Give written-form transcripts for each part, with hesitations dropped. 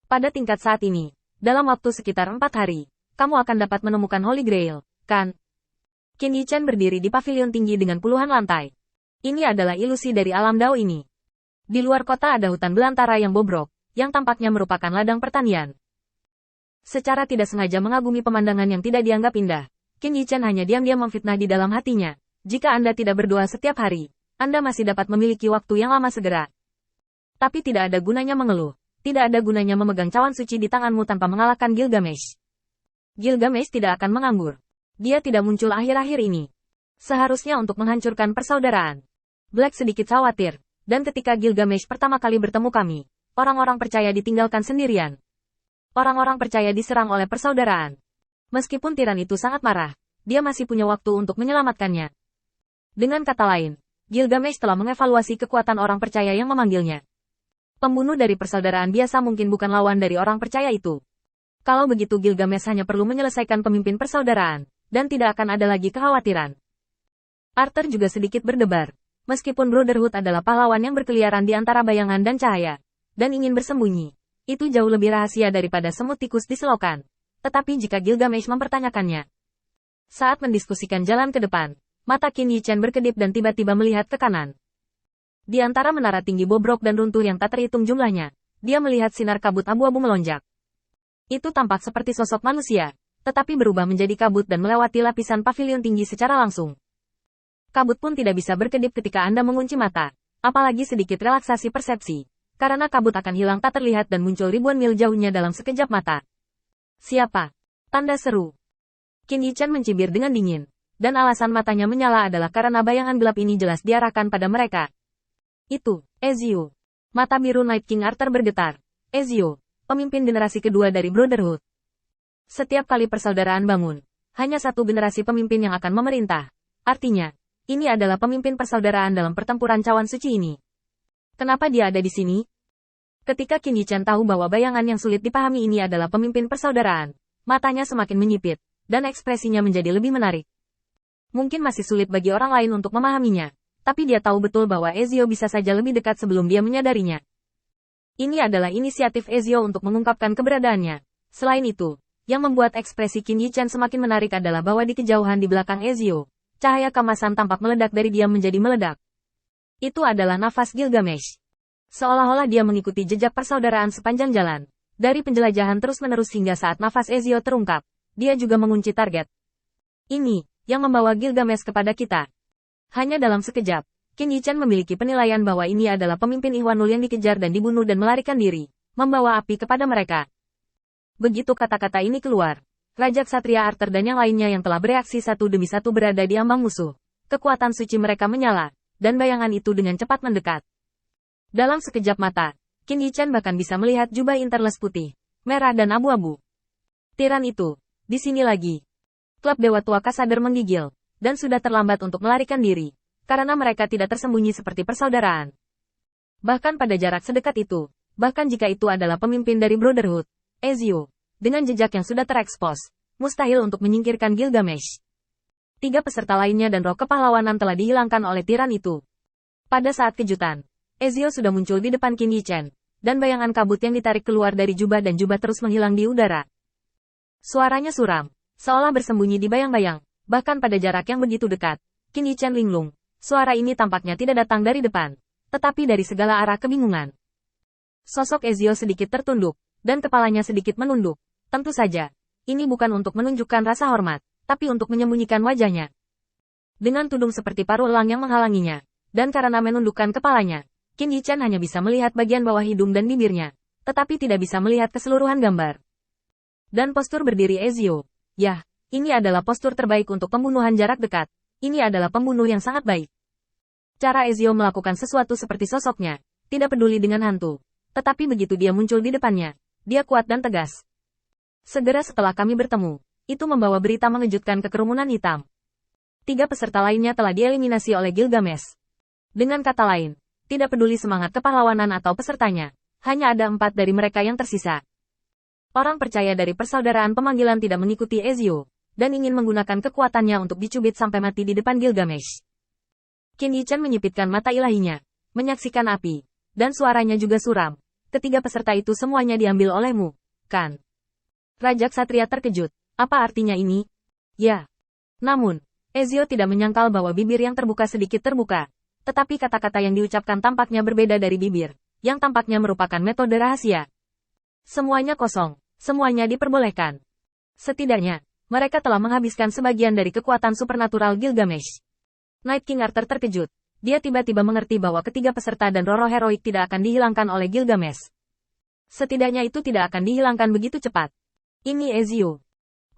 Pada tingkat saat ini, dalam waktu sekitar 4 hari, kamu akan dapat menemukan Holy Grail, kan? Qin Yichen berdiri di pavilion tinggi dengan puluhan lantai. Ini adalah ilusi dari alam Dao ini. Di luar kota ada hutan belantara yang bobrok, yang tampaknya merupakan ladang pertanian. Secara tidak sengaja mengagumi pemandangan yang tidak dianggap indah, Qin Yichen hanya diam-diam memfitnah di dalam hatinya. Jika Anda tidak berdoa setiap hari, Anda masih dapat memiliki waktu yang lama segera. Tapi tidak ada gunanya mengeluh. Tidak ada gunanya memegang cawan suci di tanganmu tanpa mengalahkan Gilgamesh. Gilgamesh tidak akan menganggur. Dia tidak muncul akhir-akhir ini. Seharusnya untuk menghancurkan persaudaraan. Black sedikit khawatir, dan ketika Gilgamesh pertama kali bertemu kami, orang-orang percaya ditinggalkan sendirian. Orang-orang percaya diserang oleh persaudaraan. Meskipun tiran itu sangat marah, dia masih punya waktu untuk menyelamatkannya. Dengan kata lain, Gilgamesh telah mengevaluasi kekuatan orang percaya yang memanggilnya. Pembunuh dari persaudaraan biasa mungkin bukan lawan dari orang percaya itu. Kalau begitu Gilgamesh hanya perlu menyelesaikan pemimpin persaudaraan, dan tidak akan ada lagi kekhawatiran. Arthur juga sedikit berdebar. Meskipun Brotherhood adalah pahlawan yang berkeliaran di antara bayangan dan cahaya, dan ingin bersembunyi, itu jauh lebih rahasia daripada semut tikus di selokan. Tetapi jika Gilgamesh mempertanyakannya, saat mendiskusikan jalan ke depan, mata Qin Yichen berkedip dan tiba-tiba melihat ke kanan. Di antara menara tinggi bobrok dan runtuh yang tak terhitung jumlahnya, dia melihat sinar kabut abu-abu melonjak. Itu tampak seperti sosok manusia, tetapi berubah menjadi kabut dan melewati lapisan pavilion tinggi secara langsung. Kabut pun tidak bisa berkedip ketika Anda mengunci mata, apalagi sedikit relaksasi persepsi, karena kabut akan hilang tak terlihat dan muncul ribuan mil jauhnya dalam sekejap mata. Siapa? Tanda seru. Qin Yichen mencibir dengan dingin, dan alasan matanya menyala adalah karena bayangan gelap ini jelas diarahkan pada mereka. Itu, Ezio. Mata biru Night King Arthur bergetar. Ezio, pemimpin generasi kedua dari Brotherhood. Setiap kali persaudaraan bangun, hanya satu generasi pemimpin yang akan memerintah. Artinya, ini adalah pemimpin persaudaraan dalam pertempuran cawan suci ini. Kenapa dia ada di sini? Ketika Qin Yichen tahu bahwa bayangan yang sulit dipahami ini adalah pemimpin persaudaraan, matanya semakin menyipit, dan ekspresinya menjadi lebih menarik. Mungkin masih sulit bagi orang lain untuk memahaminya. Tapi dia tahu betul bahwa Ezio bisa saja lebih dekat sebelum dia menyadarinya. Ini adalah inisiatif Ezio untuk mengungkapkan keberadaannya. Selain itu, yang membuat ekspresi Qin Yichen semakin menarik adalah bahwa di kejauhan di belakang Ezio, cahaya kemasan tampak meledak dari diam menjadi meledak. Itu adalah nafas Gilgamesh. Seolah-olah dia mengikuti jejak persaudaraan sepanjang jalan. Dari penjelajahan terus-menerus hingga saat nafas Ezio terungkap, dia juga mengunci target. Ini, yang membawa Gilgamesh kepada kita. Hanya dalam sekejap, Qin Yichen memiliki penilaian bahwa ini adalah pemimpin Ihwanul yang dikejar dan dibunuh dan melarikan diri, membawa api kepada mereka. Begitu kata-kata ini keluar, Raja Ksatria Arthur dan yang lainnya yang telah bereaksi satu demi satu berada di ambang musuh. Kekuatan suci mereka menyala, dan bayangan itu dengan cepat mendekat. Dalam sekejap mata, Qin Yichen bahkan bisa melihat jubah interles putih, merah dan abu-abu. Tiran itu, di sini lagi. Klub Dewa Tua Kasadar menggigil. Dan sudah terlambat untuk melarikan diri, karena mereka tidak tersembunyi seperti persaudaraan. Bahkan pada jarak sedekat itu, bahkan jika itu adalah pemimpin dari Brotherhood, Ezio, dengan jejak yang sudah terekspos, mustahil untuk menyingkirkan Gilgamesh. 3 peserta lainnya dan roh kepahlawanan telah dihilangkan oleh tiran itu. Pada saat kejutan, Ezio sudah muncul di depan Qin Yichen, dan bayangan kabut yang ditarik keluar dari jubah dan jubah terus menghilang di udara. Suaranya suram, seolah bersembunyi di bayang-bayang. Bahkan pada jarak yang begitu dekat, Qin Yichen linglung, suara ini tampaknya tidak datang dari depan, tetapi dari segala arah kebingungan. Sosok Ezio sedikit tertunduk, dan kepalanya sedikit menunduk. Tentu saja, ini bukan untuk menunjukkan rasa hormat, tapi untuk menyembunyikan wajahnya. Dengan tudung seperti paruh elang yang menghalanginya, dan karena menundukkan kepalanya, Qin Yichen hanya bisa melihat bagian bawah hidung dan bibirnya, tetapi tidak bisa melihat keseluruhan gambar. Dan postur berdiri Ezio, yah. Ini adalah postur terbaik untuk pembunuhan jarak dekat. Ini adalah pembunuh yang sangat baik. Cara Ezio melakukan sesuatu seperti sosoknya, tidak peduli dengan hantu. Tetapi begitu dia muncul di depannya, dia kuat dan tegas. Segera setelah kami bertemu, itu membawa berita mengejutkan ke kerumunan hitam. 3 peserta lainnya telah dieliminasi oleh Gilgamesh. Dengan kata lain, tidak peduli semangat kepahlawanan atau pesertanya, hanya ada 4 dari mereka yang tersisa. Orang percaya dari persaudaraan pemanggilan tidak mengikuti Ezio, dan ingin menggunakan kekuatannya untuk dicubit sampai mati di depan Gilgamesh. Qin Yichen menyipitkan mata ilahinya, menyaksikan api, dan suaranya juga suram. ketiga peserta itu semuanya diambil olehmu, kan? Raja Ksatria terkejut. Apa artinya ini? Ya. Namun, Ezio tidak menyangkal bahwa bibir yang terbuka sedikit terbuka. Tetapi kata-kata yang diucapkan tampaknya berbeda dari bibir, yang tampaknya merupakan metode rahasia. Semuanya kosong, semuanya diperbolehkan. Setidaknya, mereka telah menghabiskan sebagian dari kekuatan supernatural Gilgamesh. Night King Arthur terkejut. Dia tiba-tiba mengerti bahwa ketiga peserta dan roh heroik tidak akan dihilangkan oleh Gilgamesh. Setidaknya itu tidak akan dihilangkan begitu cepat. Ini Ezio.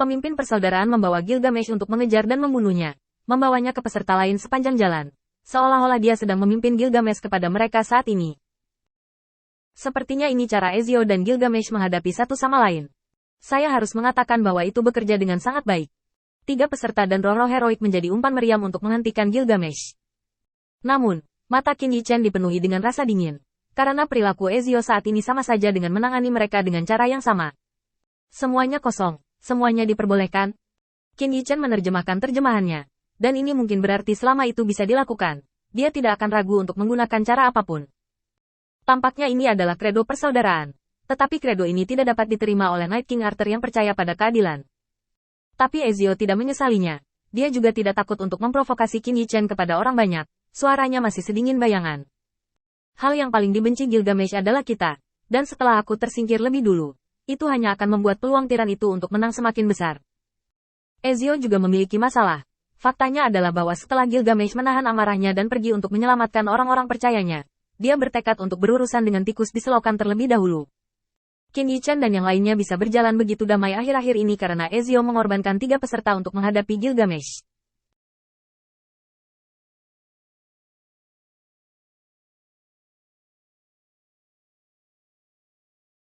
Pemimpin persaudaraan membawa Gilgamesh untuk mengejar dan membunuhnya, membawanya ke peserta lain sepanjang jalan. Seolah-olah dia sedang memimpin Gilgamesh kepada mereka saat ini. Sepertinya ini cara Ezio dan Gilgamesh menghadapi satu sama lain. Saya harus mengatakan bahwa itu bekerja dengan sangat baik. Tiga peserta dan roh-roh heroik menjadi umpan meriam untuk menghentikan Gilgamesh. Namun, mata Qin Yichen dipenuhi dengan rasa dingin. Karena perilaku Ezio saat ini sama saja dengan menangani mereka dengan cara yang sama. Semuanya kosong, semuanya diperbolehkan. Qin Yichen menerjemahkan terjemahannya. Dan ini mungkin berarti selama itu bisa dilakukan, dia tidak akan ragu untuk menggunakan cara apapun. Tampaknya ini adalah kredo persaudaraan. Tetapi kredo ini tidak dapat diterima oleh Night King Arthur yang percaya pada keadilan. Tapi Ezio tidak menyesalinya. Dia juga tidak takut untuk memprovokasi Qin Yichen kepada orang banyak. Suaranya masih sedingin bayangan. Hal yang paling dibenci Gilgamesh adalah kita. Dan setelah aku tersingkir lebih dulu, itu hanya akan membuat peluang tiran itu untuk menang semakin besar. Ezio juga memiliki masalah. Faktanya adalah bahwa setelah Gilgamesh menahan amarahnya dan pergi untuk menyelamatkan orang-orang percayanya, dia bertekad untuk berurusan dengan tikus di selokan terlebih dahulu. Qin Yichen dan yang lainnya bisa berjalan begitu damai akhir-akhir ini karena Ezio mengorbankan tiga peserta untuk menghadapi Gilgamesh.